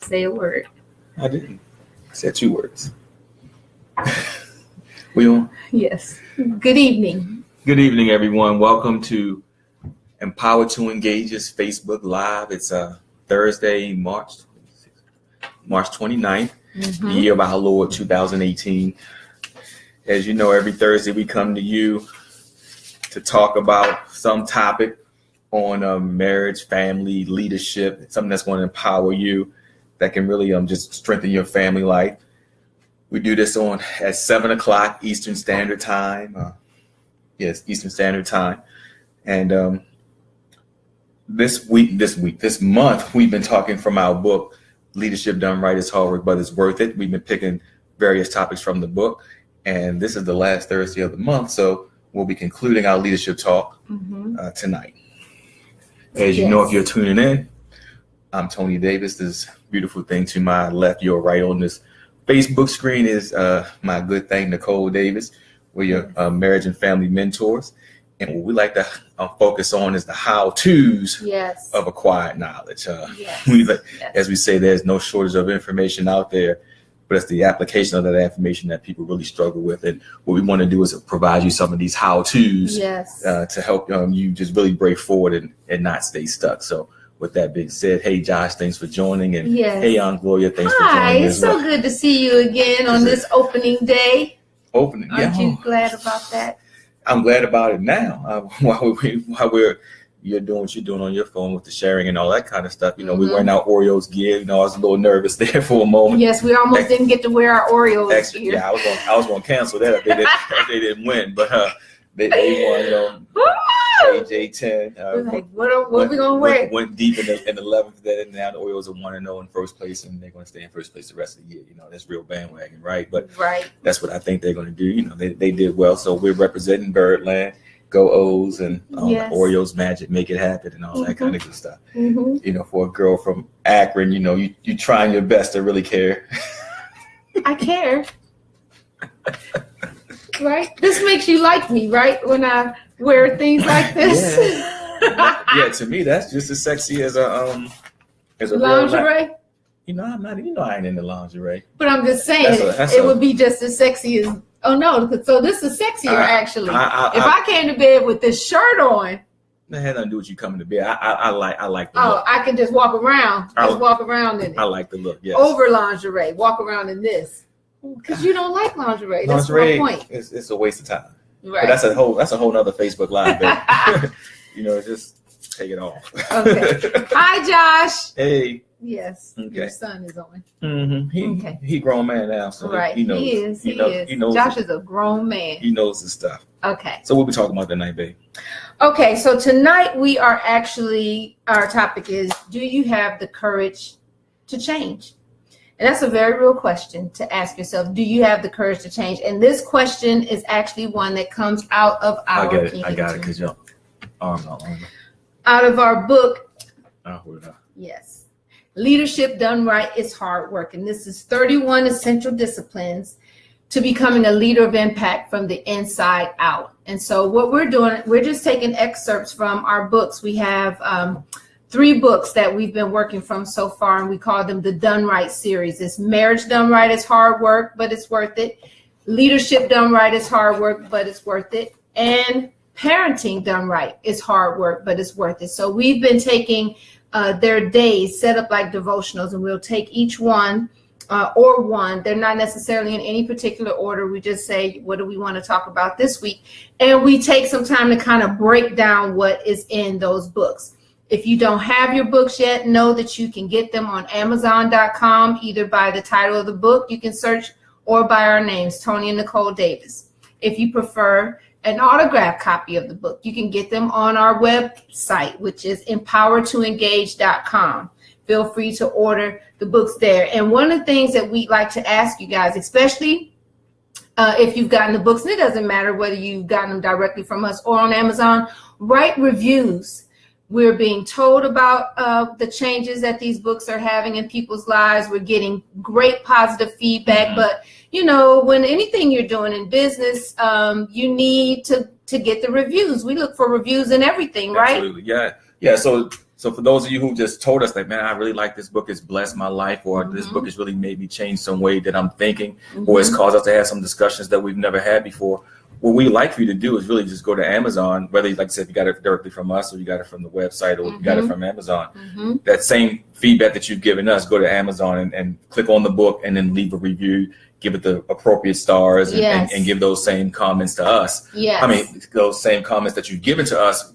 Say a word. I didn't. I said 2 words. We on? Yes. Good evening. Good evening, everyone. Welcome to Empower to Engage's Facebook Live. It's Thursday, March 29th, the year of our Lord 2018. As you know, every Thursday we come to you to talk about some topic on marriage, family, leadership, something that's going to empower you, that can really just strengthen your family life. We do this on at 7 o'clock Eastern Standard Time. Eastern Standard Time. And this month, we've been talking from our book, Leadership Done Right is Hard Work, but It's Worth It. We've been picking various topics from the book. And this is the last Thursday of the month, so we'll be concluding our leadership talk tonight. As you know, if you're tuning in, I'm Tony Davis. This beautiful thing to my left, your right on this Facebook screen is my good thing, Nicole Davis. We're your marriage and family mentors. And what we like to focus on is the how-tos of acquired knowledge. As we say, there's no shortage of information out there, but it's the application of that information that people really struggle with. And what we want to do is provide you some of these how-tos to help you just really break forward and not stay stuck. So with that being said, hey, Josh, thanks for joining. And hey, Aunt Gloria, thanks for joining. Hi, it's so good to see you again on this opening day. Aren't you glad about that? I'm glad about it now. While you're doing what you're doing on your phone with the sharing and all that kind of stuff. You know, we wearing our Oreos gear. You know, I was a little nervous there for a moment. Yes, we almost didn't get to wear our Oreos gear. Yeah, I was going to cancel that if they didn't win, but they won. AJ10. What are we gonna wear? Went deep in the 11th. Then now the Orioles are 1-0 in first place, and they're going to stay in first place the rest of the year. You know, that's real bandwagon, right? But that's what I think they're going to do. You know, they did well, so we're representing Birdland. Go O's and Orioles magic, make it happen, and all that kind of good stuff. You know, for a girl from Akron, you know, you trying your best to really care. I care. Right? This makes you like me, right? When I wear things like this. Yeah, to me that's just as sexy as a lingerie. You know, I'm not. You know, I ain't into lingerie. But I'm just saying it would be just as sexy as. Oh no! So this is sexier actually. If I came to bed with this shirt on. That had nothing to do with you coming to bed. I like the look. I can just walk around. Walk around in it. I like the look. Yes. Over lingerie, walk around in this. Because you don't like lingerie. That's my point. It's a waste of time. Right. But that's a whole nother Facebook Live, baby. You know, just take it off. Okay. Hi, Josh. Hey. Yes. Okay. Your son is on. Mm-hmm. He grown man now, so he knows. He is. He knows. Josh is a grown man. He knows his stuff. Okay. So what we talking about tonight, babe? Okay, so tonight we are our topic is, do you have the courage to change? And that's a very real question to ask yourself. Do you have the courage to change? And this question is actually one that comes out of our I got it, because your arm's not long. Out of our book. Hold it up. Yes. Leadership Done Right is Hard Work. And this is 31 essential disciplines to becoming a leader of impact from the inside out. And so what we're doing, we're just taking excerpts from our books. We have 3 books that we've been working from so far, and we call them the Done Right series. It's Marriage Done Right is Hard Work, but it's worth it. Leadership Done Right is Hard Work, but it's worth it. And Parenting Done Right is Hard Work, but it's worth it. So we've been taking their days set up like devotionals, and we'll take each one or one. They're not necessarily in any particular order. We just say, what do we want to talk about this week? And we take some time to kind of break down what is in those books. If you don't have your books yet, know that you can get them on Amazon.com, either by the title of the book you can search, or by our names, Tony and Nicole Davis. If you prefer an autographed copy of the book, you can get them on our website, which is empowertoengage.com. Feel free to order the books there. And one of the things that we'd like to ask you guys, especially if you've gotten the books, and it doesn't matter whether you've gotten them directly from us or on Amazon, write reviews. We're being told about the changes that these books are having in people's lives. We're getting great positive feedback. But, you know, when anything you're doing in business, you need to get the reviews. We look for reviews in everything, right? Absolutely. Yeah. So So for those of you who just told us that, man, I really like this book, it's blessed my life, or this book has really made me change some way that I'm thinking, or it's caused us to have some discussions that we've never had before. What we like for you to do is really just go to Amazon, whether, like I said, you got it directly from us, or you got it from the website, or you got it from Amazon. That same feedback that you've given us, go to Amazon and click on the book, and then leave a review, give it the appropriate stars, and give those same comments to us. I mean, those same comments that you've given to us,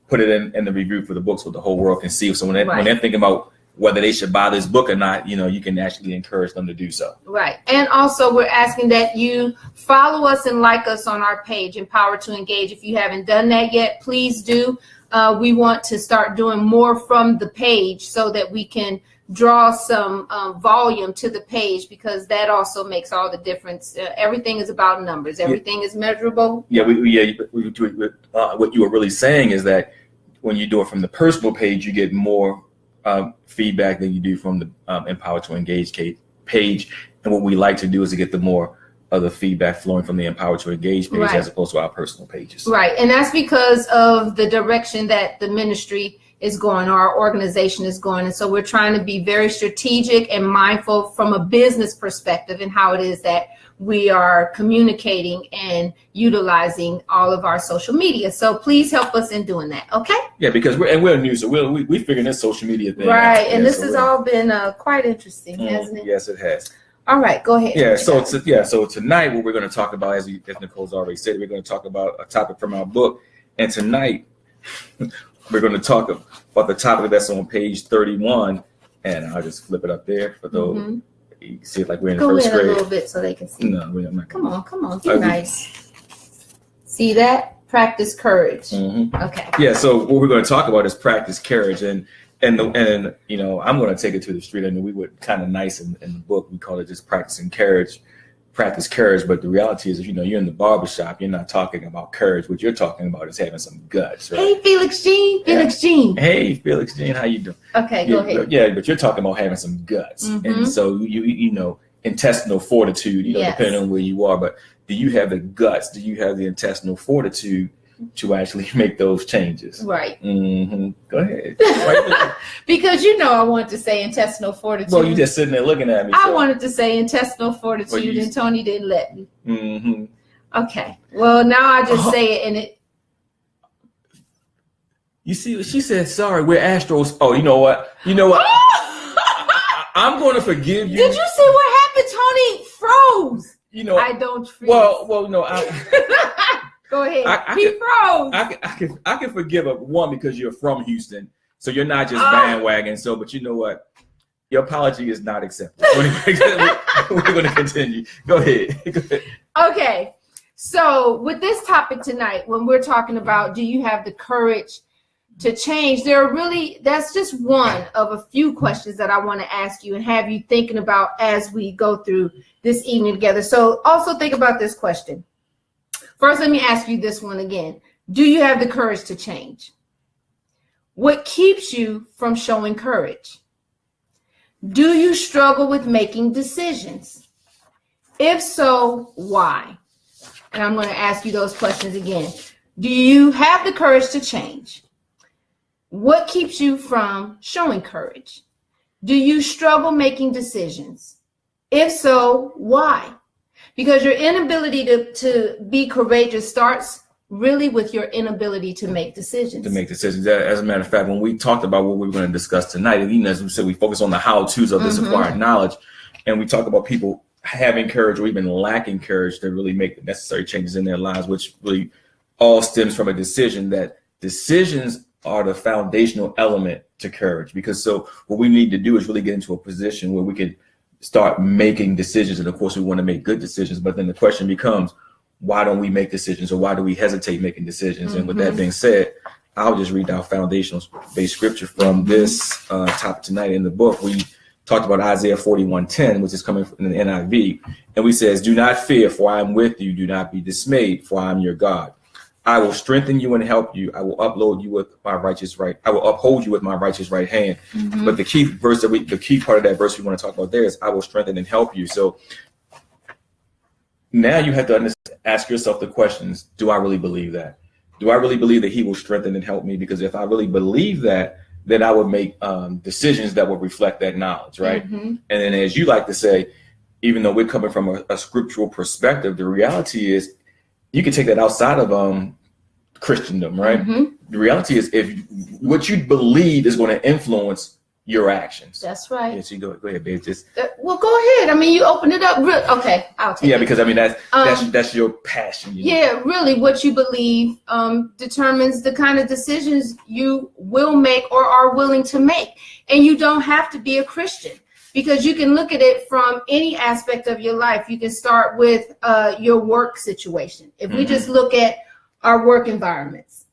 put it in the review for the book so the whole world can see. So when they're thinking about whether they should buy this book or not, you can actually encourage them to do so. Right. And also we're asking that you follow us and like us on our page, Empower to Engage. If you haven't done that yet, please do. We want to start doing more from the page so that we can draw some volume to the page, because that also makes all the difference. Everything is about numbers. Everything is measurable. Yeah. What you were really saying is that when you do it from the personal page, you get more feedback than you do from the Empower to Engage page. And what we like to do is to get the more of the feedback flowing from the Empower to Engage page as opposed to our personal pages. Right. And that's because of the direction that the ministry is going, or our organization is going. And so we're trying to be very strategic and mindful from a business perspective and how it is that we are communicating and utilizing all of our social media. So please help us in doing that. Okay. Yeah, because we're new, so we figuring this social media thing right out. And this has all been quite interesting, hasn't it? Yes, it has. All right, go ahead. Yeah, so tonight what we're going to talk about, as Nicole's already said, we're going to talk about a topic from our book. And tonight we're going to talk about the topic that's on page 31, and I'll just flip it up there for those. You can see it like we're in the first grade. Go in a little bit so they can see. No, I'm not. Come on, be nice. See that? Practice courage. Okay. Yeah. So what we're going to talk about is practice courage, and I'm going to take it to the street. I mean, we were kind of nice in the book. We call it just practice courage. But the reality is, you're in the barbershop, you're not talking about courage. What you're talking about is having some guts, right? Hey, Felix Jean. Hey, Felix Jean, how you doing? Okay, go ahead. Yeah, but you're talking about having some guts. And so, intestinal fortitude, depending on where you are. But do you have the guts? Do you have the intestinal fortitude to actually make those changes? Right. Go ahead. Because I wanted to say intestinal fortitude. Well, you just sitting there looking at me. I wanted to say intestinal fortitude, and Tony didn't let me. Okay. Well, now I just say it, and it. You see, she said, "Sorry, we're Astros." Oh, you know what? I'm going to forgive you. Did you see what happened? Tony froze. I don't freeze. Well, no. Go ahead. He froze. I can forgive one because you're from Houston, so you're not just bandwagon. So, but you know what? Your apology is not accepted. We're going to continue. Go ahead. Okay. So with this topic tonight, when we're talking about, do you have the courage to change? That's just one of a few questions that I want to ask you and have you thinking about as we go through this evening together. So also think about this question. First, let me ask you this one again. Do you have the courage to change? What keeps you from showing courage? Do you struggle with making decisions? If so, why? And I'm going to ask you those questions again. Do you have the courage to change? What keeps you from showing courage? Do you struggle making decisions? If so, why? Because your inability to be courageous starts really with your inability to make decisions. As a matter of fact, when we talked about what we were going to discuss tonight, as we said, we focus on the how-tos of this acquired knowledge, and we talk about people having courage or even lacking courage to really make the necessary changes in their lives, which really all stems from a decision. That decisions are the foundational element to courage. Because so what we need to do is really get into a position where we can start making decisions. And of course, we want to make good decisions. But then the question becomes, why don't we make decisions, or why do we hesitate making decisions? And with that being said, I'll just read our foundational based scripture from this topic tonight in the book. We talked about Isaiah 41:10, which is coming from the NIV. And we says, "Do not fear, for I am with you. Do not be dismayed, for I am your God. I will strengthen you and help you. I will uphold you with my righteous right. I will uphold you with my righteous right hand." But the key part of that verse we want to talk about there is, "I will strengthen and help you." So now you have to ask yourself the questions: do I really believe that? do I really believe that he will strengthen and help me? Because if I really believe that, then I would make decisions that would reflect that knowledge, right? And then, as you like to say, even though we're coming from a scriptural perspective, the reality is you can take that outside of Christendom, right? The reality is if what you believe is going to influence your actions. That's right. Yes, you go ahead, babe. Well, go ahead. I mean, you opened it up. Okay, I'll take it. Yeah, because I mean that's your passion. Yeah, really, what you believe determines the kind of decisions you will make or are willing to make. And you don't have to be a Christian, because you can look at it from any aspect of your life. You can start with your work situation. If we just look at our work environments,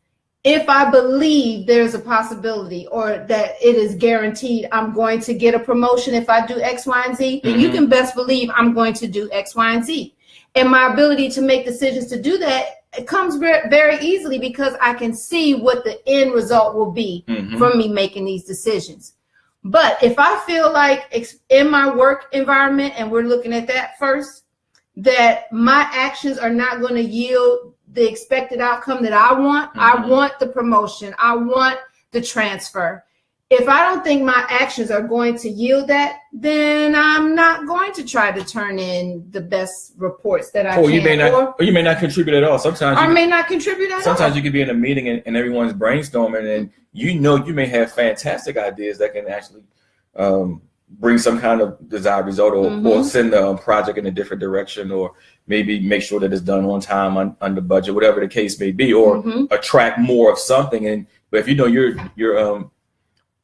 if I believe there's a possibility or that it is guaranteed I'm going to get a promotion if I do X, Y, and Z, then you can best believe I'm going to do X, Y, and Z. And my ability to make decisions to do that, it comes very easily because I can see what the end result will be from me making these decisions. But if I feel like in my work environment, and we're looking at that first, that my actions are not going to yield the expected outcome that I want. I want the promotion. I want the transfer. If I don't think my actions are going to yield that, then I'm not going to try to turn in the best reports that I can. Or you may not contribute at all. Sometimes I may not contribute at all. Sometimes you could be in a meeting and everyone's brainstorming, and you may have fantastic ideas that can actually bring some kind of desired result, or send the project in a different direction, or maybe make sure that it's done on time, under budget, whatever the case may be, or attract more of something. But if you know your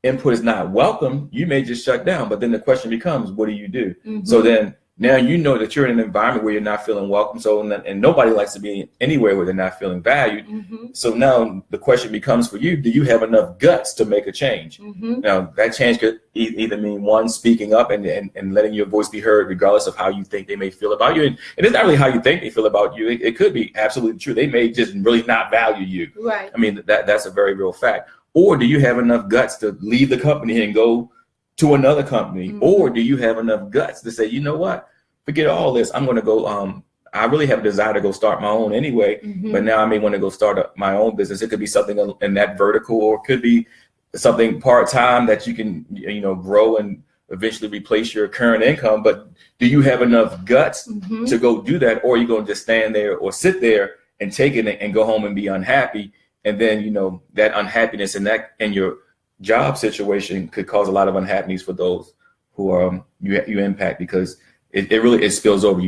input is not welcome, you may just shut down. But then the question becomes, what do you do? So then now you know that you're in an environment where you're not feeling welcome. And nobody likes to be anywhere where they're not feeling valued. So now the question becomes for you, do you have enough guts to make a change? Now that change could either mean one, speaking up and letting your voice be heard, regardless of how you think they may feel about you. And it's not really how you think they feel about you. It could be absolutely true. They may just really not value you. Right. I mean, that's a very real fact. Or do you have enough guts to leave the company and go to another company? Or do you have enough guts to say, you know what, forget all this, I'm going to go, I really have a desire to go start my own anyway, but now I may want to go start my own business. It could be something in that vertical, or it could be something part-time that you can, grow and eventually replace your current income. But do you have enough guts to go do that? Or are you going to just stand there or sit there and take it and go home and be unhappy? And then, that unhappiness and your job situation could cause a lot of unhappiness for those who you impact, because it really spills over.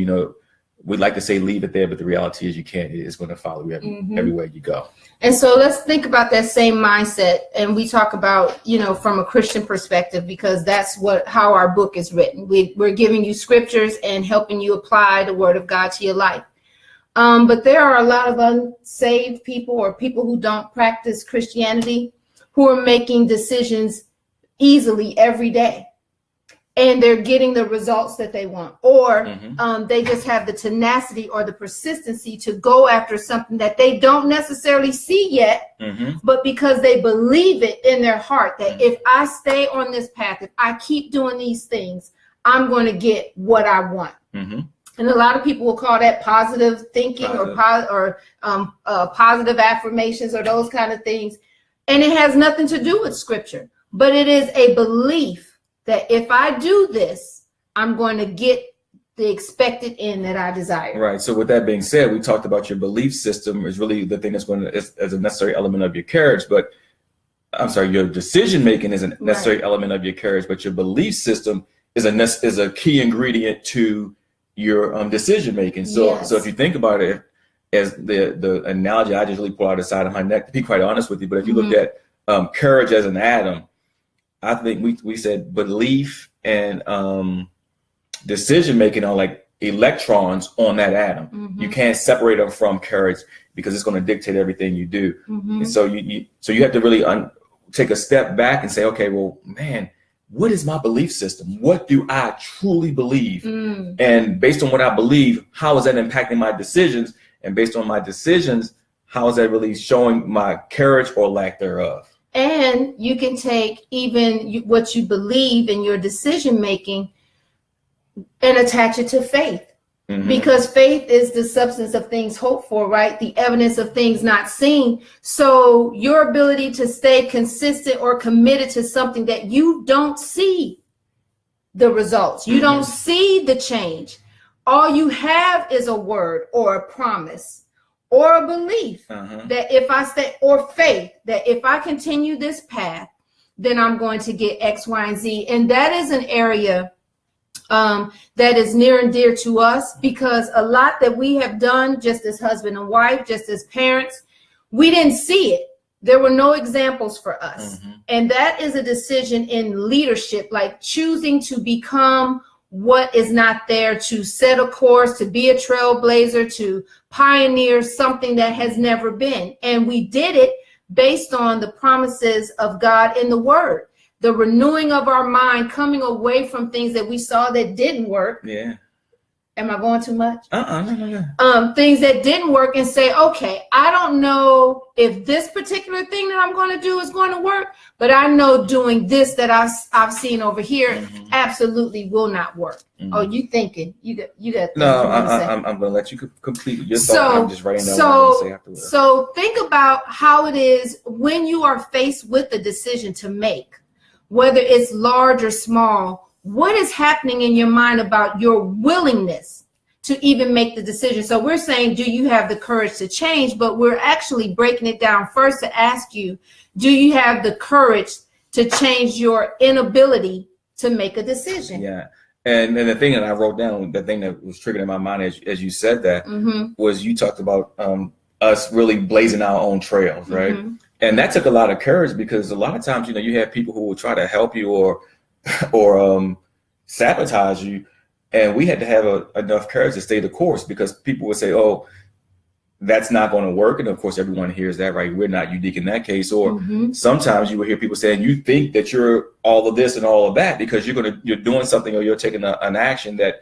We'd like to say leave it there, but the reality is you can't. It's going to follow you everywhere you go. And so let's think about that same mindset, and we talk about from a Christian perspective, because that's how our book is written. We're giving you scriptures and helping you apply the Word of God to your life. But there are a lot of unsaved people, or people who don't practice Christianity, who are making decisions easily every day, and they're getting the results that they want, or they just have the tenacity or the persistency to go after something that they don't necessarily see yet, but because they believe it in their heart that if I stay on this path, if I keep doing these things, I'm going to get what I want. And a lot of people will call that positive thinking or positive affirmations or those kind of things. And it has nothing to do with scripture, but it is a belief that if I do this, I'm going to get the expected end that I desire. Right. So with that being said, we talked about your belief system is really the thing that's going to, as a necessary element of your courage, but your decision making is a necessary element of your courage, but your belief system is a key ingredient to your decision making. So if you think about it, as the analogy I just really pull out the side of my neck, to be quite honest with you, but if you look at courage as an atom, I think we said belief and decision making are like electrons on that atom. You can't separate them from courage, because it's going to dictate everything you do. And so you have to really take a step back and say, okay, well, man, what is my belief system? What do I truly believe? And based on what I believe, how is that impacting my decisions? And based on my decisions, how is that really showing my courage or lack thereof? And you can take even what you believe in your decision making and attach it to faith. because faith is the substance of things hoped for, right? The evidence of things not seen. So your ability to stay consistent or committed to something that you don't see the results, you don't see the change. All you have is a word or a promise or a belief that if I stay, or faith that if I continue this path, then I'm going to get X, Y, and Z. And that is an area that is near and dear to us, because a lot that we have done just as husband and wife, just as parents, we didn't see it. There were no examples for us. And that is a decision in leadership, like choosing to become what is not there, to set a course, to be a trailblazer, to pioneer something that has never been. And we did it based on the promises of God in the word, the renewing of our mind, coming away from things that we saw that didn't work. Yeah. Am I going too much? No. Things that didn't work, and say, okay, I don't know if this particular thing that I'm going to do is going to work, but I know doing this that I've seen over here absolutely will not work. Oh, you thinking? You got. No, I'm going to let you complete your thought. I'm just writing down what I'm going to say afterwards. So think about how it is when you are faced with a decision to make, whether it's large or small. What is happening in your mind about your willingness to even make the decision? So we're saying, do you have the courage to change? But we're actually breaking it down first to ask you, do you have the courage to change your inability to make a decision? Yeah. And the thing that I wrote down, the thing that was triggered in my mind as you said that, was you talked about us really blazing our own trails, right? And that took a lot of courage, because a lot of times, you have people who will try to help you or sabotage you, and we had to have enough courage to stay the course, because people would say, oh, that's not going to work. And of course everyone hears that, right? We're not unique in that case. Or sometimes you will hear people saying, you think that you're all of this and all of that because you're doing something, or you're taking an action that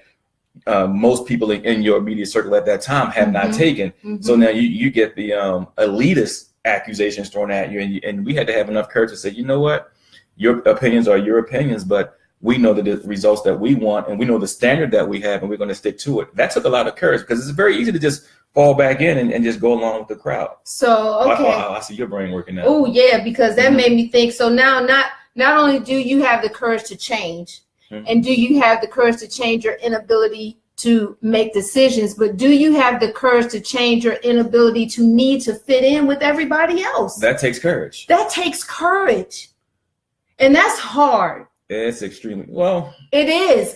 most people in your immediate circle at that time have not taken. So now you get the elitist accusations thrown at you, and we had to have enough courage to say, you know what, your opinions are your opinions, but we know the results that we want, and we know the standard that we have, and we're going to stick to it. That took a lot of courage, because it's very easy to just fall back in and just go along with the crowd. So, okay. I see your brain working now. Oh, yeah, because that made me think. So now not only do you have the courage to change, and do you have the courage to change your inability to make decisions, but do you have the courage to change your inability to need to fit in with everybody else? That takes courage. And that's hard. It's extremely, well. It is.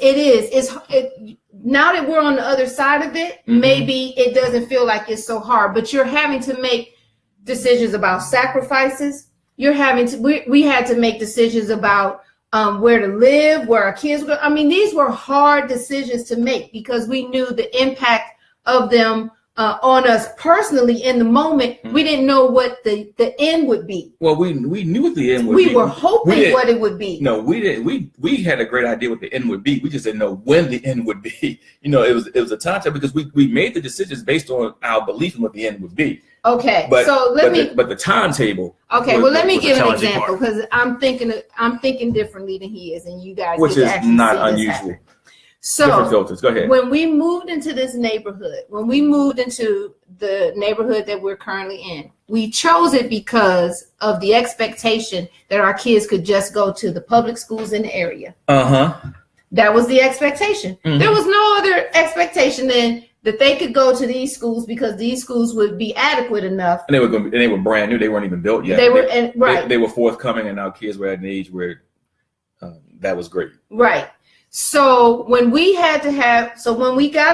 Now that we're on the other side of it, maybe it doesn't feel like it's so hard, but you're having to make decisions about sacrifices. We had to make decisions about where to live, where our kids were. I mean, these were hard decisions to make, because we knew the impact of them on us personally in the moment. We didn't know what the end would be. Well, we knew what the end would be. We were hoping what it would be. No, we didn't. We had a great idea what the end would be. We just didn't know when the end would be. It was a time because we made the decisions based on our belief in what the end would be. Okay, but the timetable. Okay, well, let me give an example, because I'm thinking differently than he is, and you guys, which is not unusual. So different filters. Go ahead. When we moved into this neighborhood, the neighborhood that we're currently in, we chose it because of the expectation that our kids could just go to the public schools in the area. That was the expectation. There was no other expectation than that they could go to these schools, because these schools would be adequate enough. And they were brand new. They weren't even built yet. They were forthcoming, and our kids were at an age where that was great. Right. So when we got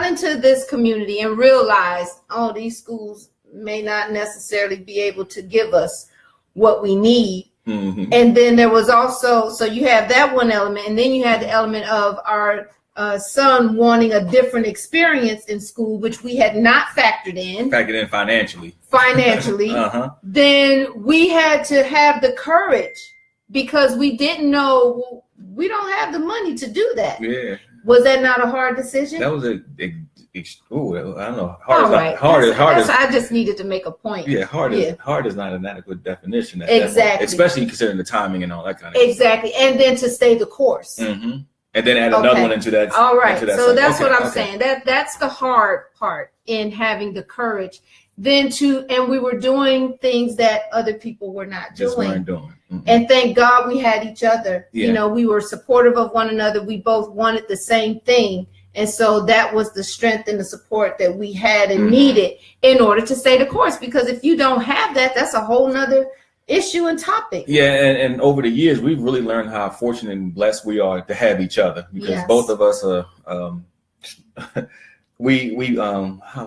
into this community and realized, oh, these schools may not necessarily be able to give us what we need. And then there was also, so you have that one element, and then you had the element of our son wanting a different experience in school, which we had not factored in financially. Then we had to have the courage, because we didn't know, we don't have the money to do that. Yeah. Was that not a hard decision? That was I don't know. I just needed to make a point. Yeah, hard is not an adequate definition. Exactly. Especially considering the timing and all that kind of Exactly. Stuff. And then to stay the course. And then add another one into that. All right. Into that so cycle. that's what I'm saying. That's the hard part in having the courage. And we were doing things that other people were not Just doing. weren't doing. Mm-hmm. And thank God we had each other. Yeah. You know, we were supportive of one another. We both wanted the same thing. And so that was the strength and the support that we had and needed in order to stay the course. Because if you don't have that, that's a whole nother issue and topic. Yeah, and over the years, we've really learned how fortunate and blessed we are to have each other, because both of us are, how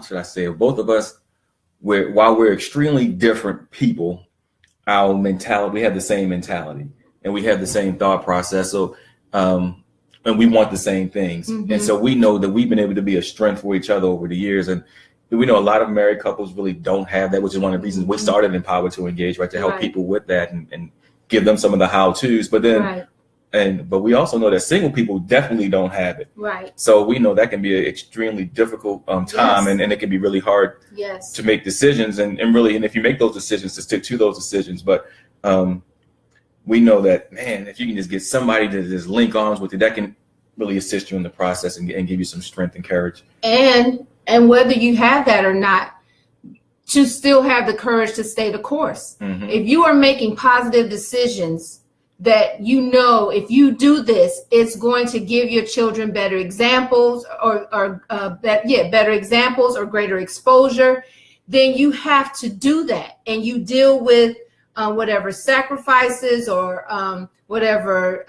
should I say it? Both of us, while we're extremely different people, our mentality, we have the same mentality and we have the same thought process. So, and we want the same things. And so we know that we've been able to be a strength for each other over the years. And we know a lot of married couples really don't have that, which is one of the reasons we started Empower to Engage, right? To help people with that and give them some of the how-tos. But then, but we also know that single people definitely don't have it. Right. So we know that can be an extremely difficult time, and it can be really hard to make decisions and if you make those decisions, to stick to those decisions. But we know that, man, if you can just get somebody to just link arms with you, that can really assist you in the process and give you some strength and courage. And whether you have that or not, to still have the courage to stay the course. If you are making positive decisions that you know, if you do this, it's going to give your children better examples better examples or greater exposure, then you have to do that. And you deal with whatever sacrifices or whatever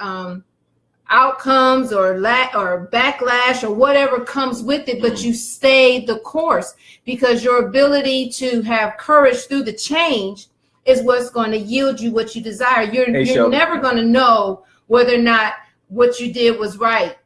outcomes or backlash or whatever comes with it, but you stay the course, because your ability to have courage through the change is what's going to yield you what you desire. You're never going to know whether or not what you did was right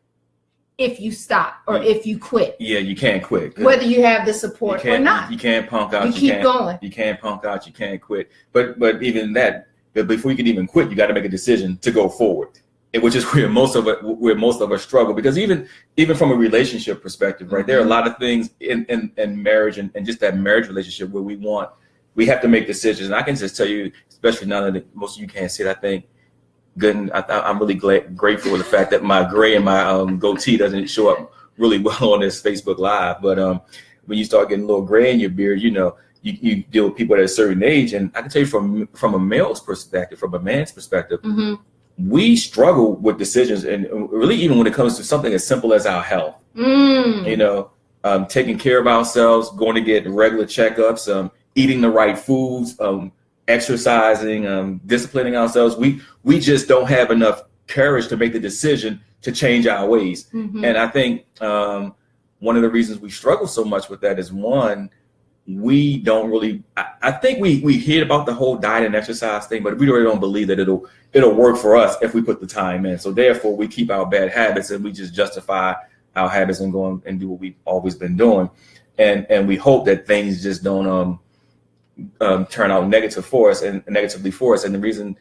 if you stop or if you quit. Yeah, you can't quit. Whether you have the support or not. You can't punk out. You keep going. You can't punk out. You can't quit. But even that, before you can even quit, you got to make a decision to go forward, which is where most of us struggle. Because even from a relationship perspective, right, there are a lot of things in marriage and just that marriage relationship where we have to make decisions. And I can just tell you, especially now that most of you can't see it, I think I'm really grateful for the fact that my gray and my goatee doesn't show up really well on this Facebook Live. But when you start getting a little gray in your beard, you know, you deal with people at a certain age. And I can tell you from a male's perspective, from a man's perspective, we struggle with decisions. And really, even when it comes to something as simple as our health, you know, taking care of ourselves, going to get regular checkups, eating the right foods, exercising, disciplining ourselves. We just don't have enough courage to make the decision to change our ways. And I think one of the reasons we struggle so much with that is, one, we don't really, I think we hear about the whole diet and exercise thing, but we really don't believe that it'll work for us if we put the time in. So therefore we keep our bad habits and we just justify our habits and go and do what we've always been doing. And we hope that things just don't turn out negatively for us. And the reason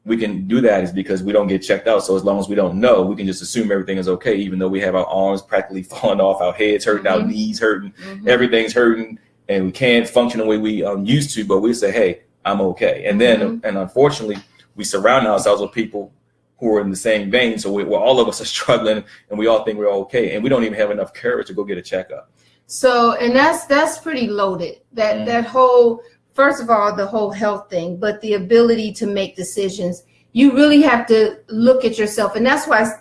we can do that is because we don't get checked out. So as long as we don't know, we can just assume everything is okay, even though we have our arms practically falling off, our heads hurting, our knees hurting, everything's hurting, and we can't function the way we used to. But we say, hey, I'm okay. And then, and unfortunately, we surround ourselves with people who are in the same vein. So we're all of us are struggling, and we all think we're okay, and we don't even have enough courage to go get a checkup. So, and that's pretty loaded. That whole, first of all, the whole health thing, but the ability to make decisions, you really have to look at yourself. And that's why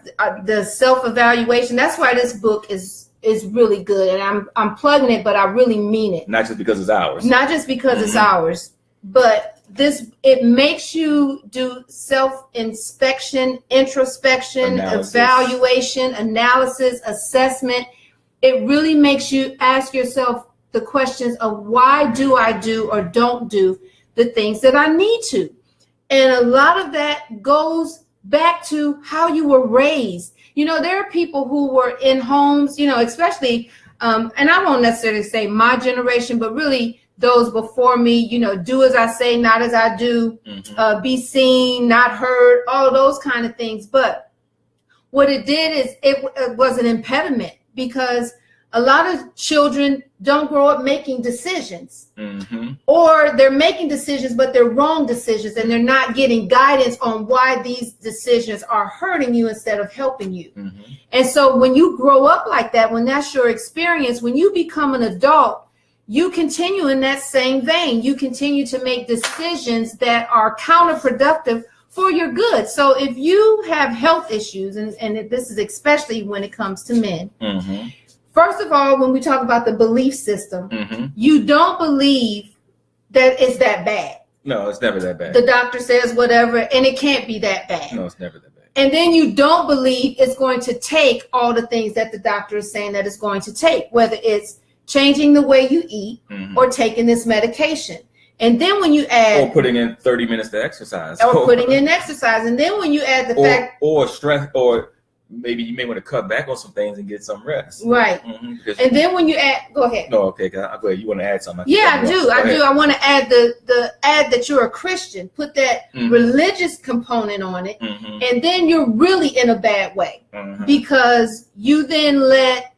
the self-evaluation, that's why this book is really good. And I'm plugging it, but I really mean it. Not just because it's ours. Not just because it's ours, but it makes you do self-inspection, introspection, evaluation, analysis, assessment. It really makes you ask yourself the questions of why do I do or don't do the things that I need to. And a lot of that goes back to how you were raised. You know, there are people who were in homes, you know, especially, and I won't necessarily say my generation, but really those before me, you know, do as I say, not as I do, be seen, not heard, all of those kind of things. But what it did is it was an impediment, because a lot of children don't grow up making decisions, Mm-hmm. or they're making decisions, but they're wrong decisions, and they're not getting guidance on why these decisions are hurting you instead of helping you. Mm-hmm. And so when you grow up like that, when that's your experience, when you become an adult, you continue in that same vein. You continue to make decisions that are counterproductive for your good. So if you have health issues, and this is especially when it comes to men, Mm-hmm. first of all, when we talk about the belief system, Mm-hmm. you don't believe that it's that bad. No, it's never that bad. The doctor says whatever, and it can't be that bad. No, it's never that bad. And then you don't believe it's going to take all the things that the doctor is saying that it's going to take, whether it's changing the way you eat, Mm-hmm. or taking this medication. And then when you add, Or putting in 30 minutes to exercise. or putting in exercise, and then when you add the fact, or stress, or maybe you may want to cut back on some things and get some rest. right. Mm-hmm. And then when you add, go ahead. No, okay, go ahead. You want to add something? Yeah, I do. I want to add the add that you're a Christian. Put that Mhm. religious component on it, Mm-hmm. and then you're really in a bad way, Mm-hmm. because you then let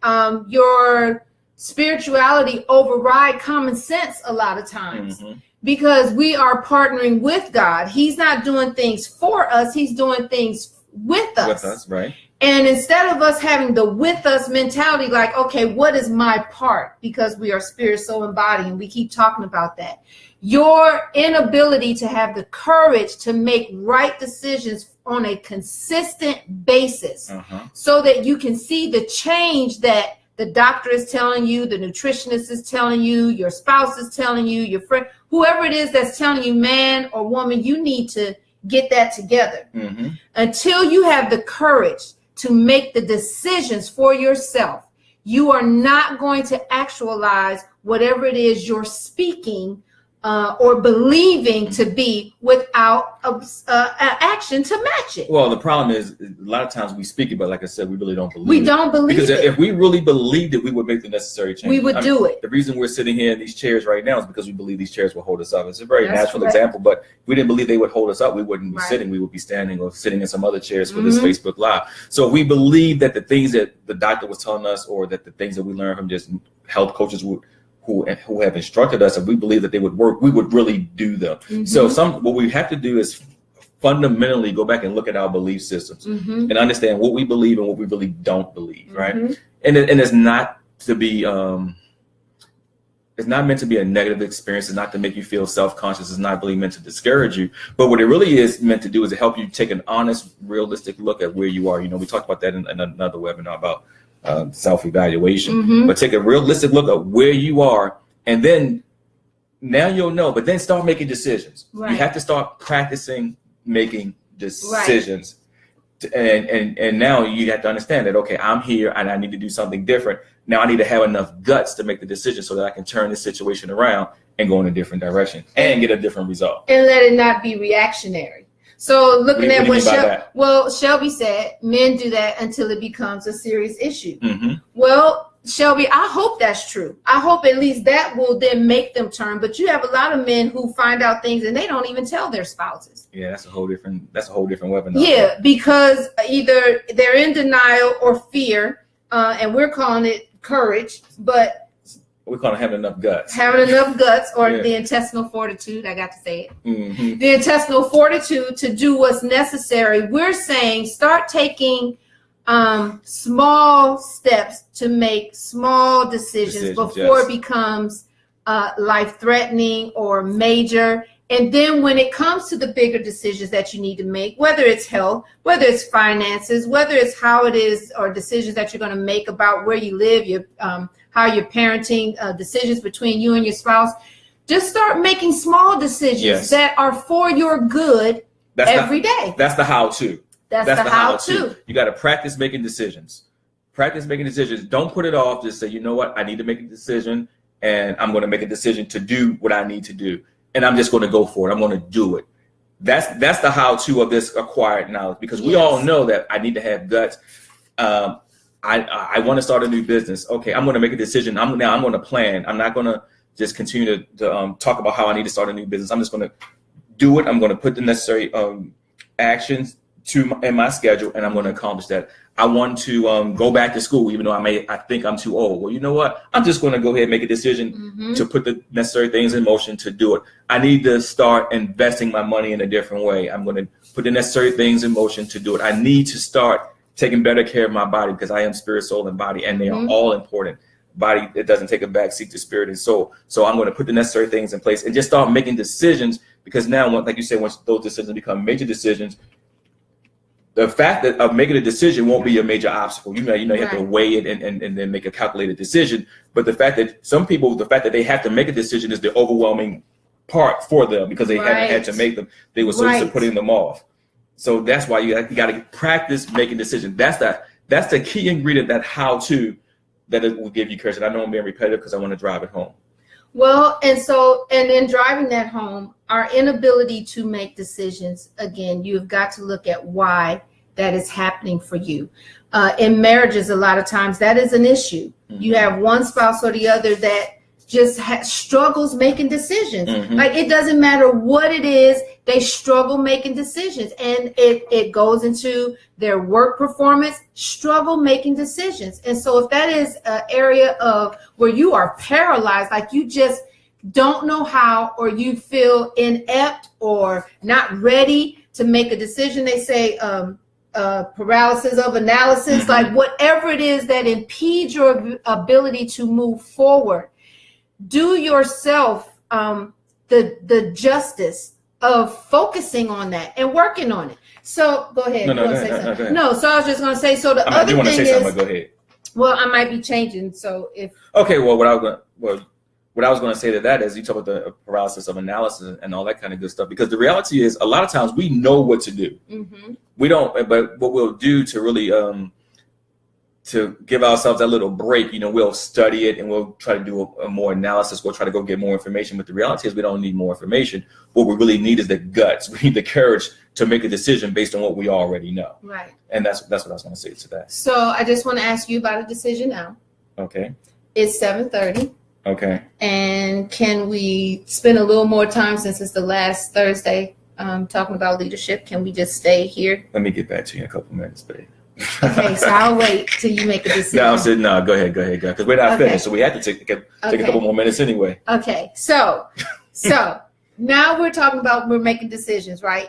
your spirituality override common sense a lot of times, Mm-hmm. because we are partnering with God. He's not doing things for us. He's doing things with us. With us, right? And instead of us having the with us mentality, like, okay, what is my part? Because we are spirit, soul, and body, and we keep talking about that. Your inability to have the courage to make right decisions on a consistent basis, Uh-huh. so that you can see the change that the doctor is telling you, the nutritionist is telling you, your spouse is telling you, your friend, whoever it is that's telling you, man or woman, you need to get that together. Mm-hmm. Until you have the courage to make the decisions for yourself, you are not going to actualize whatever it is you're speaking or believing to be, without action to match it. Well, the problem is a lot of times we speak it, but like I said, we really don't believe it. We don't believe Because it. if we really believed it, we would make the necessary change. We would do it. The reason we're sitting here in these chairs right now is because we believe these chairs will hold us up. It's a very That's natural correct. example, but if we didn't believe they would hold us up, we wouldn't be Right. sitting. We would be standing or sitting in some other chairs for this Mhm. Facebook Live. So if we believe that the things that the doctor was telling us, or that the things that we learned from just health coaches who have instructed us, if we believe that they would work, we would really do them. Mhm. So what we have to do is fundamentally go back and look at our belief systems Mhm. and understand what we believe and what we really don't believe, right? Mhm. And it's not to be it's not meant to be a negative experience. It's not to make you feel self-conscious. It's not really meant to discourage you. But what it really is meant to do is to help you take an honest, realistic look at where you are. You know, we talked about that in another webinar about self-evaluation. Mhm. But take a realistic look at where you are, and then now you'll know. But then start making decisions. Right. You have to start practicing making decisions. And now you have to understand that, okay, I'm here and I need to do something different. Now I need to have enough guts to make the decision so that I can turn this situation around and go in a different direction and get a different result. And let it not be reactionary. So looking at What do you mean by that? Shelby said, men do that until it becomes a serious issue. Mm-hmm. Well, Shelby, I hope that's true. I hope at least that will then make them turn. But you have a lot of men who find out things and they don't even tell their spouses. Yeah, that's a whole different webinar. Yeah, because either they're in denial or fear, and we're calling it courage, but We call it having enough guts. having enough guts, or Yeah. the intestinal fortitude. I got to say it. Mm-hmm. The intestinal fortitude to do what's necessary. We're saying start taking small steps to make small decisions before yes. it becomes life-threatening or major. And then when it comes to the bigger decisions that you need to make, whether it's health, whether it's finances, whether it's how it is, or decisions that you're going to make about where you live, how you're parenting, decisions between you and your spouse, just start making small decisions Yes. that are for your good every day. That's the how-to. That's the how-to. You got to practice making decisions. Practice making decisions. Don't put it off. Just say, you know what? I need to make a decision, and I'm going to make a decision to do what I need to do. And I'm just going to go for it. I'm going to do it. That's the how-to of this acquired knowledge, because we all know that I need to have guts. I want to start a new business. Okay, I'm going to make a decision. I'm going to plan. I'm not going to just continue to talk about how I need to start a new business. I'm just going to do it. I'm going to put the necessary actions in my schedule, and I'm going to accomplish that. I want to go back to school, even though I think I'm too old. Well, you know what? I'm just going to go ahead and make a decision to put the necessary things in motion to do it. I need to start investing my money in a different way. I'm going to put the necessary things in motion to do it. I need to start taking better care of my body, because I am spirit, soul, and body, and they are all important. Body, it doesn't take a backseat to spirit and soul. So I'm going to put the necessary things in place and just start making decisions, because now, like you said, once those decisions become major decisions, the fact that of making a decision won't be a major obstacle. You have to weigh it and then make a calculated decision. But the fact that the fact that they have to make a decision is the overwhelming part for them, because they haven't had to make them. They were so used to putting them off. So that's why you got to practice making decisions. That's the key ingredient, that how to, that it will give you courage. And I know I'm being repetitive because I want to drive it home. Well, and in driving that home, our inability to make decisions, again, you've got to look at why that is happening for you. In marriages, a lot of times that is an issue. You have one spouse or the other that just struggles making decisions. Like, it doesn't matter what it is, they struggle making decisions. And it goes into their work performance, struggle making decisions. And so if that is an area of where you are paralyzed, like you just don't know how, or you feel inept or not ready to make a decision, they say paralysis of analysis, like whatever it is that impedes your ability to move forward, do yourself the justice of focusing on that and working on it. So go ahead. Go ahead. No, so I was just going to say, so the other thing is, go ahead. Well, I might be changing. So if what I was going to say to that is, you talk about the paralysis of analysis and all that kind of good stuff, because the reality is, a lot of times we know what to do. We don't, but what we'll do to really to give ourselves that little break, we'll study it and we'll try to do a more analysis. We'll try to go get more information. But the reality is, we don't need more information. What we really need is the guts. We need the courage to make a decision based on what we already know. Right. And that's what I was going to say to that. So I just want to ask you about a decision now. Okay. It's 7:30. Okay. And can we spend a little more time, since it's the last Thursday, talking about leadership? Can we just stay here? Let me get back to you in a couple minutes, babe. Okay, so I'll wait till you make a decision. No, I said no. Go ahead, because we're not finished, so we have to take a couple more minutes anyway. Okay, so now we're making decisions, right?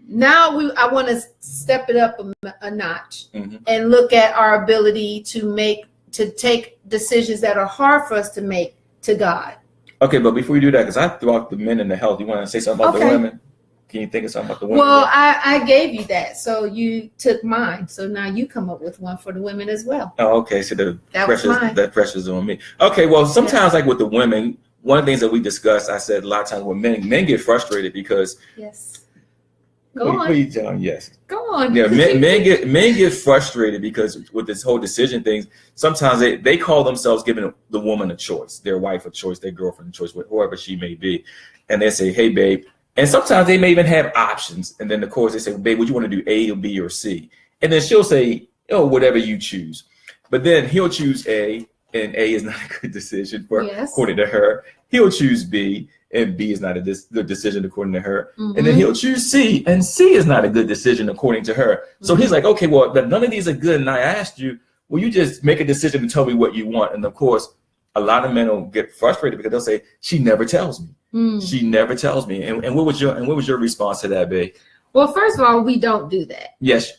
Now I want to step it up a notch and look at our ability to take decisions that are hard for us to make to God. Okay, but before we do that, because I threw out the men and the health, you want to say something about the women? Can you think of something about the women? Well, I gave you that, so you took mine. So now you come up with one for the women as well. Oh, okay. So that pressure's on me. Okay, well, sometimes like with the women, one of the things that we discussed, I said a lot of times with men get frustrated because Go on. Yes. Go on. Yeah, men get frustrated because with this whole decision things, sometimes they call themselves giving the woman a choice, their wife a choice, their girlfriend a choice, whoever she may be. And they say, hey, babe. And sometimes they may even have options. And then, of course, they say, babe, would you want to do A or B or C? And then she'll say, whatever you choose. But then he'll choose A, and A is not a good decision according to her. He'll choose B, and B is not a good decision according to her. And then he'll choose C, and C is not a good decision according to her. So he's like, okay, well, none of these are good. And I asked you, will you just make a decision and tell me what you want? And of course, a lot of men will get frustrated because they'll say, she never tells me. She never tells me. And what was your response to that, babe? Well, first of all, we don't do that. Yes,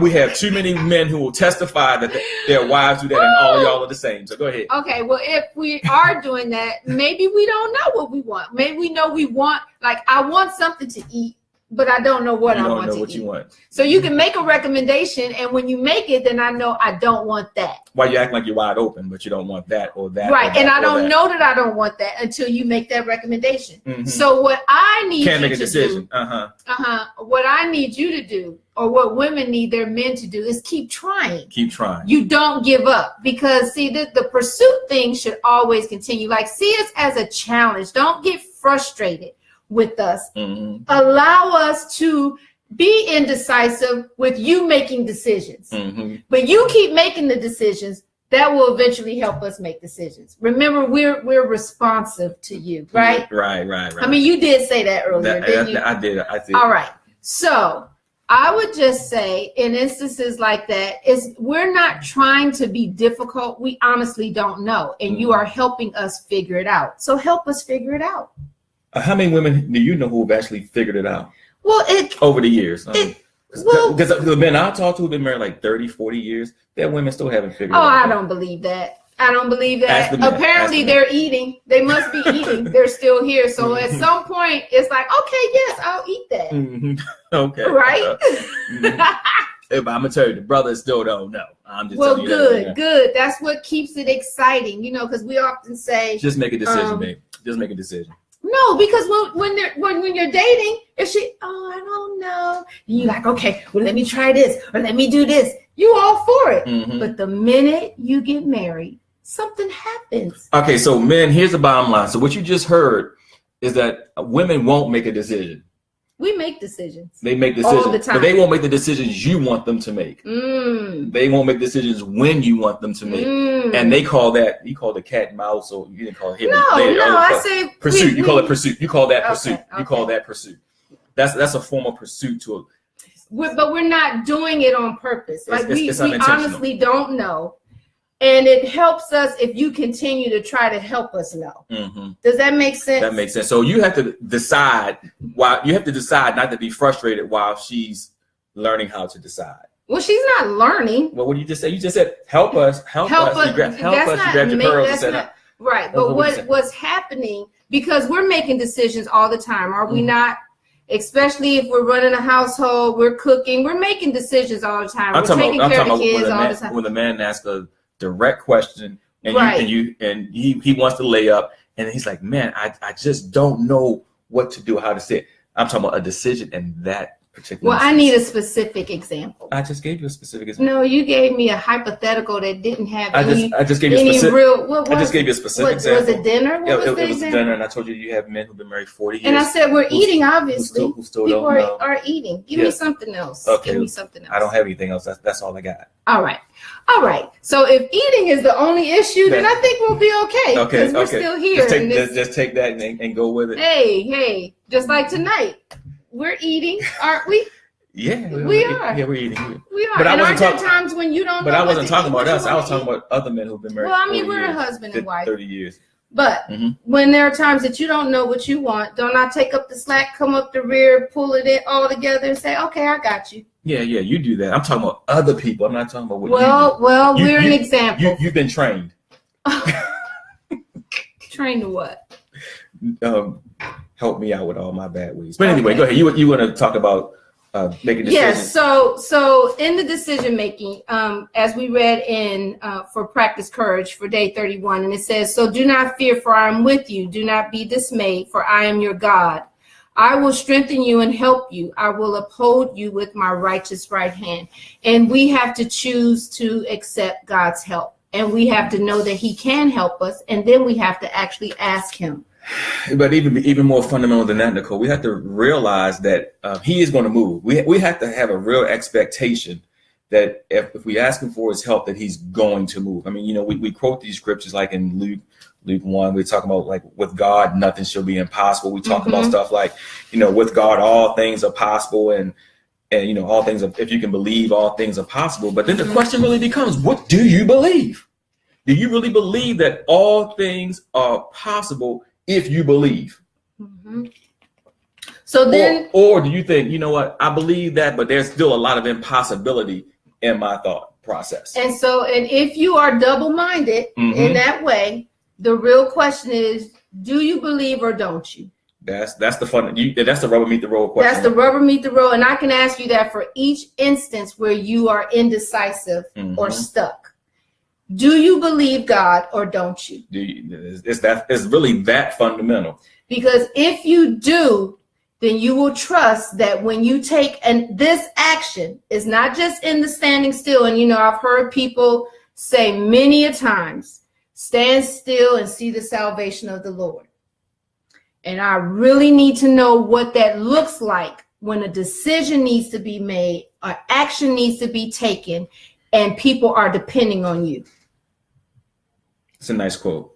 we have too many men who will testify that their wives do that, and all of y'all are the same. So go ahead. Okay, well, if we are doing that, maybe we don't know what we want. Maybe we know we want, like, I want something to eat, but I don't know what I want to eat. You don't know what you want. So you can make a recommendation, and when you make it, then I know I don't want that. Why you act like you're wide open, but you don't want that or that. Right, or that, and I don't know that I don't want that until you make that recommendation. So what I need can't make a decision. What I need you to do, or what women need their men to do, is keep trying. Keep trying. You don't give up, because see, the pursuit thing should always continue. Like, see us as a challenge. Don't get frustrated with us. Allow us to be indecisive with you making decisions. But you keep making the decisions. that will eventually help us make decisions. Remember, we're responsive to you, right? Right. I mean, you did say that earlier, didn't you? I did. All right. So I would just say in instances like that, we're not trying to be difficult. We honestly don't know. And you are helping us figure it out. So help us figure it out. How many women do you know who have actually figured it out? Well, over the years. Because the men I talk to have been married like 30, 40 years, that women still haven't figured it out. I don't believe that. Apparently they're eating. They must be eating. They're still here. So at some point, it's like, okay, yes, I'll eat that. Mm-hmm. Okay. Right? I'm going to tell you, the brothers still don't know. I'm just well, good. That's what keeps it exciting, because we often say. Just make a decision, babe. Just make a decision. No, because when you're dating, if I don't know, you're like, okay, well, let me try this or let me do this. You all for it. Mm-hmm. But the minute you get married, something happens. Okay, so men, here's the bottom line. So what you just heard is that women won't make a decision. We make decisions. They make decisions all the time, but they won't make the decisions you want them to make. They won't make decisions when you want them to make. And you call the cat and mouse, or you didn't call it. I say pursuit. You call it pursuit. You call that pursuit. Okay. You call that pursuit. That's a form of pursuit to but we're not doing it on purpose. Like we honestly don't know. And it helps us if you continue to try to help us know. Mm-hmm. Does that make sense? That makes sense. So you have to decide not to be frustrated while she's learning how to decide. Well, she's not learning. Well, what did you just say? You just said, help us. You grabbed your pearls and said, right. But what's happening, because we're making decisions all the time, are we not? Especially if we're running a household, we're cooking, we're making decisions all the time. We're taking care of the kids all the time. When the man asks a direct question and he wants to lay up and he's like, man, I just don't know what to do, how to say it. I'm talking about a decision in that particular instance. I need a specific example. I just gave you a specific example. No, you gave me a hypothetical that didn't have I just gave you a specific. I just gave you a specific example. Was it dinner? It was dinner, and I told you have men who've been married 40 years. And I said we're eating, obviously. Who still people don't know. Are eating. Give me something else. Okay. Give me something else. I don't have anything else. That's all I got. All right. So if eating is the only issue, then I think we'll be okay. Okay. We're still here. Just take that and go with it. Hey. Just like tonight, we're eating, aren't we? Yeah, we are. Yeah, we're eating. We are. But I wasn't talking times when you don't. But I wasn't talking about us. I was talking about other men who've been married. Well, I mean, we're a husband and wife. 30 years. But when there are times that you don't know what you want, don't I take up the slack, come up the rear, pull it in all together, and say, "Okay, I got you." Yeah, you do that. I'm talking about other people. I'm not talking about what you do. Well, we're an example. You've been trained. Trained to what? Help me out with all my bad ways. But anyway, go ahead. You want to talk about making decisions? Yes. So in the decision making, as we read in for Practice Courage for day 31, and it says, "So do not fear, for I am with you. Do not be dismayed, for I am your God. I will strengthen you and help you. I will uphold you with my righteous right hand." And we have to choose to accept God's help, and we have to know that He can help us, and then we have to actually ask Him. But even more fundamental than that, Nicole, we have to realize that He is going to move. We have to have a real expectation that if we ask Him for His help, that He's going to move. I mean, we quote these scriptures like in Luke 1, we talk about like with God, nothing shall be impossible. We talk about stuff like, with God, all things are possible. And all things, if you can believe, all things are possible. But then the question really becomes, what do you believe? Do you really believe that all things are possible if you believe? So then, or do you think, I believe that, but there's still a lot of impossibility in my thought process. And if you are double-minded in that way, the real question is, do you believe or don't you? That's the fun. That's the rubber meet the road question. That's the rubber meet the road. And I can ask you that for each instance where you are indecisive or stuck. Do you believe God or don't you? It's really that fundamental. Because if you do, then you will trust that when you take, and this action is not just in the standing still. And, I've heard people say many a times, stand still and see the salvation of the Lord. And I really need to know what that looks like when a decision needs to be made or action needs to be taken and people are depending on you. It's a nice quote.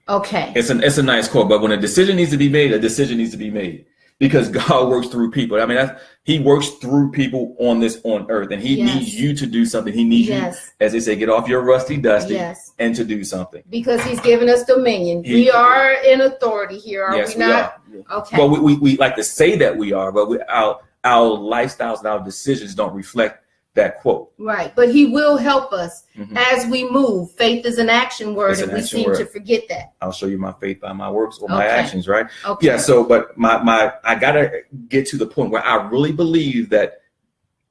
Okay. It's a nice quote, but when a decision needs to be made, a decision needs to be made because God works through people. I mean, He works through people on earth, and He needs you to do something. He needs you, as they say, get off your rusty dusty and to do something. Because He's given us dominion. We are in authority here, are we not? We are. Okay. Well, we like to say that we are, but our lifestyles and our decisions don't reflect that quote. Right. But He will help us as we move. Faith is an action word, and we seem to forget that. I'll show you my faith by my works or my actions, right? Okay. Yeah. So, but I gotta get to the point where I really believe that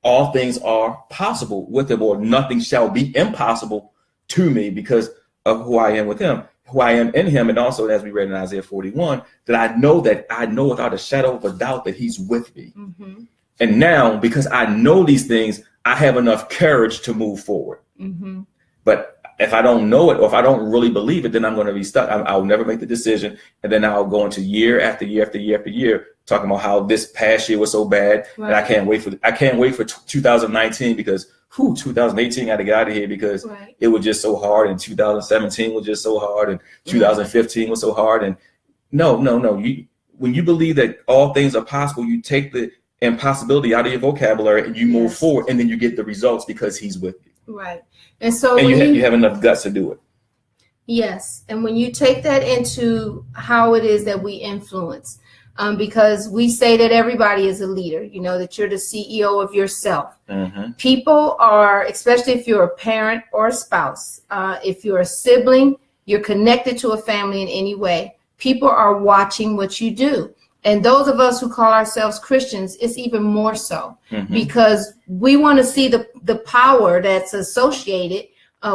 all things are possible with Him, or nothing shall be impossible to me because of who I am with Him, who I am in Him, and also as we read in Isaiah 41, that I know without a shadow of a doubt that He's with me. Mm-hmm. And now, because I know these things, I have enough courage to move forward. Mm-hmm. But if I don't know it, or if I don't really believe it, then I'm going to be stuck. I'll never make the decision. And then I'll go into year after year after year after year, talking about how this past year was so bad. Right. And I can't wait for 2019 because 2018 got to get out of here because it was just so hard. And 2017 was just so hard. And 2015 was so hard. And no. When you believe that all things are possible, you take the impossibility out of your vocabulary and you move forward, and then you get the results because He's with you. Right. And so you have enough guts to do it. Yes. And when you take that into how it is that we influence, because we say that everybody is a leader, that you're the CEO of yourself. Mm-hmm. People are, especially if you're a parent or a spouse, if you're a sibling, you're connected to a family in any way, people are watching what you do. And those of us who call ourselves Christians, it's even more so because we want to see the power that's associated.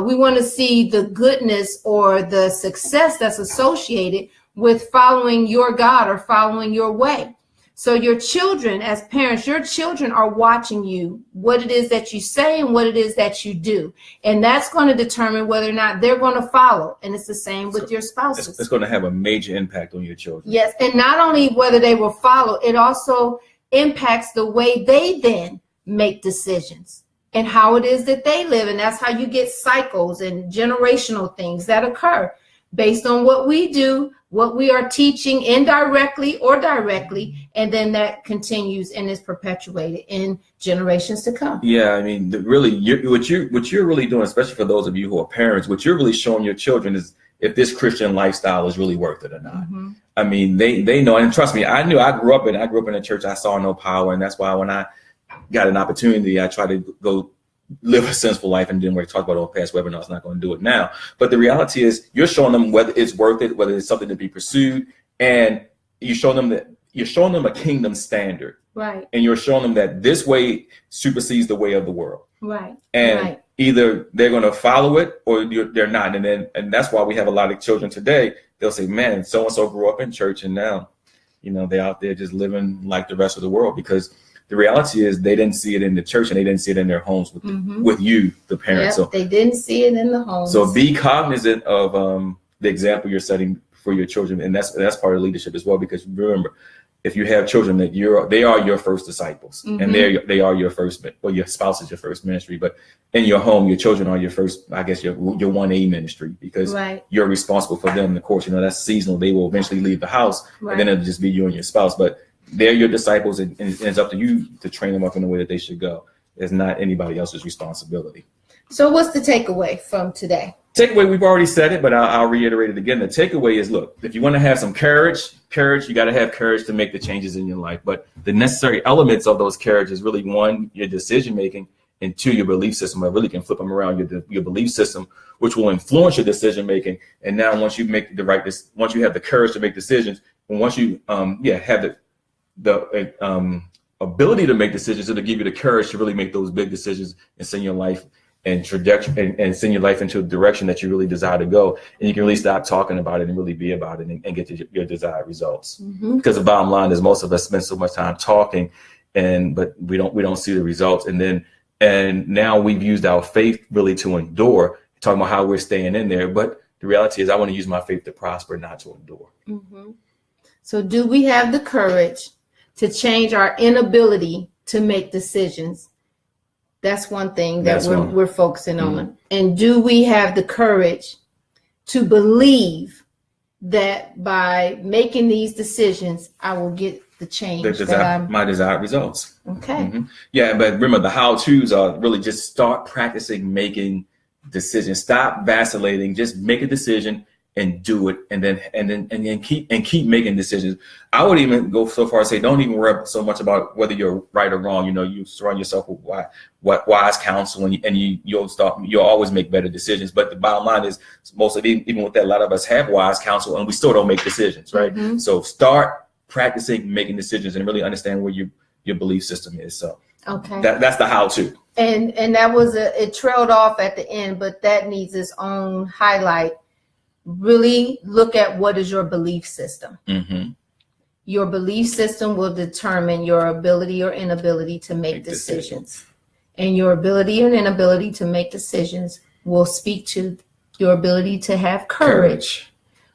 We want to see the goodness or the success that's associated with following your God or following your way. So your children, as parents, your children are watching you, what it is that you say and what it is that you do. And that's going to determine whether or not they're going to follow. And it's the same with your spouses. It's going to have a major impact on your children. Yes. And not only whether they will follow, it also impacts the way they then make decisions and how it is that they live. And that's how you get cycles and generational things that occur based on what we do, what we are teaching indirectly or directly, and then that continues and is perpetuated in generations to come. Yeah, I mean, what you're really doing, especially for those of you who are parents, what you're really showing your children is if this Christian lifestyle is really worth it or not. Mm-hmm. I mean, they know, and trust me, I grew up in a church I saw no power, and that's why when I got an opportunity, I tried to go live a sensible life, and then we talk about on past webinars. Not going to do it now, but the reality is you're showing them whether it's worth it, whether it's something to be pursued, and you're showing them a kingdom standard, right? And you're showing them that this way supersedes the way of the world, right? And either they're going to follow it or they're not, and that's why we have a lot of children today. They'll say, "Man, so and so grew up in church, and now, they're out there just living like the rest of the world," because the reality is they didn't see it in the church and they didn't see it in their homes with you, the parents. Yep, so they didn't see it in the homes. So be cognizant of the example you're setting for your children, and that's part of leadership as well. Because remember, if you have children, that they are your first disciples, and they are your first. Well, your spouse is your first ministry, but in your home, your children are your first. I guess your 1A ministry, because you're responsible for them. Of course, that's seasonal. They will eventually leave the house, and then it'll just be you and your spouse, but they're your disciples, and it's up to you to train them up in the way that they should go. It's not anybody else's responsibility. So what's the takeaway from today? Takeaway, we've already said it, but I'll reiterate it again. The takeaway is, look, if you want to have some courage, you got to have courage to make the changes in your life. But the necessary elements of those courage is really, one, your decision making, and two, your belief system. I really can flip them around. Your belief system, which will influence your decision making. And now once you make once you have the courage to make decisions, and once you have the ability to make decisions, it'll give you the courage to really make those big decisions and send your life and trajectory and send your life into a direction that you really desire to go. And you can really stop talking about it and really be about it and get to your desired results. Mm-hmm. Because the bottom line is most of us spend so much time talking, but we don't see the results. And now we've used our faith really to endure, talking about how we're staying in there. But the reality is I want to use my faith to prosper, not to endure. Mm-hmm. So do we have the courage to change our inability to make decisions? That's one thing that we're focusing on. And do we have the courage to believe that by making these decisions, I will get the change my desired results. Okay. Yeah, but remember, the how-tos are really just start practicing making decisions. Stop vacillating. Just make a decision and do it, and then keep making decisions. I would even go so far as say, don't even worry so much about whether you're right or wrong. You surround yourself with wise counsel, and you'll always make better decisions. But the bottom line is, most of even with that, a lot of us have wise counsel, and we still don't make decisions, right? So start practicing making decisions and really understand where your belief system is. So that's the how-to. And that was it trailed off at the end, but that needs its own highlight. Really look at what is your belief system. Your belief system will determine your ability or inability to make decisions. And your ability and inability to make decisions will speak to your ability to have courage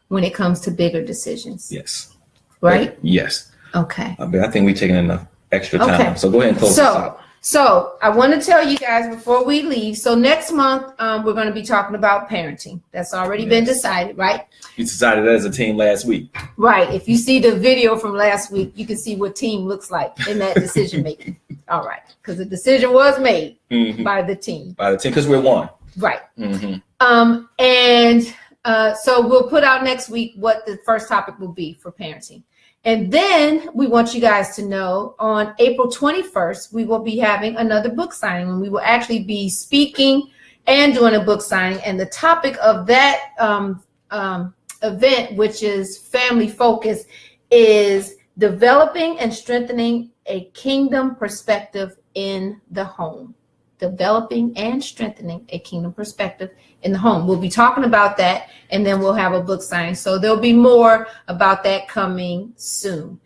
when it comes to bigger decisions. Yes. Right? Yes. Okay. I think we've taken enough extra time. So go ahead and close this out. So I want to tell you guys before we leave. So next month, we're going to be talking about parenting. That's already been decided, right? You decided that as a team last week. Right. If you see the video from last week, you can see what team looks like in that decision making. All right. Because the decision was made by the team. By the team, because we're one. Right. So we'll put out next week what the first topic will be for parenting. And then we want you guys to know on April 21st, we will be having another book signing, and we will actually be speaking and doing a book signing. And the topic of that event, which is family focus, is developing and strengthening a kingdom perspective in the home. Developing and strengthening a kingdom perspective in the home. We'll be talking about that, and then we'll have a book signing. So there'll be more about that coming soon.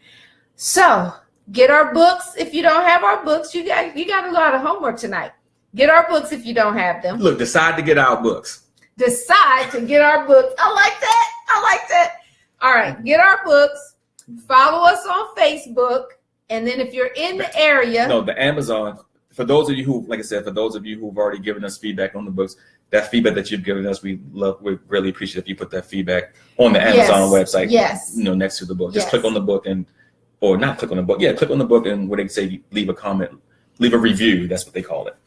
So get our books. If you don't have our books, you got a lot of homework tonight. Get our books if you don't have them. Look, decide to get our books. Decide to get our books. I like that. All right, get our books. Follow us on Facebook, and then if you're in the area, the Amazon. For those of you who've already given us feedback on the books, that feedback that you've given us, we really appreciate if you put that feedback on the Amazon website. Yes. Next to the book. Just click on the book or not click on the book. Yeah, click on the book, and what they say, leave a comment, leave a review. That's what they call it.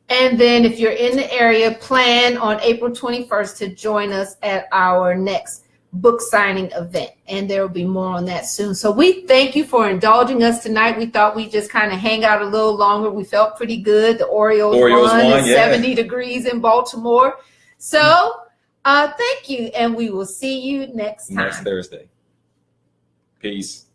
And then if you're in the area, plan on April 21st to join us at our next book signing event, and there will be more on that soon. So we thank you for indulging us tonight. We thought we'd just kind of hang out a little longer. We felt pretty good. The Orioles won. It's 70 degrees in Baltimore. So thank you, and we will see you next time. Next Thursday. Peace.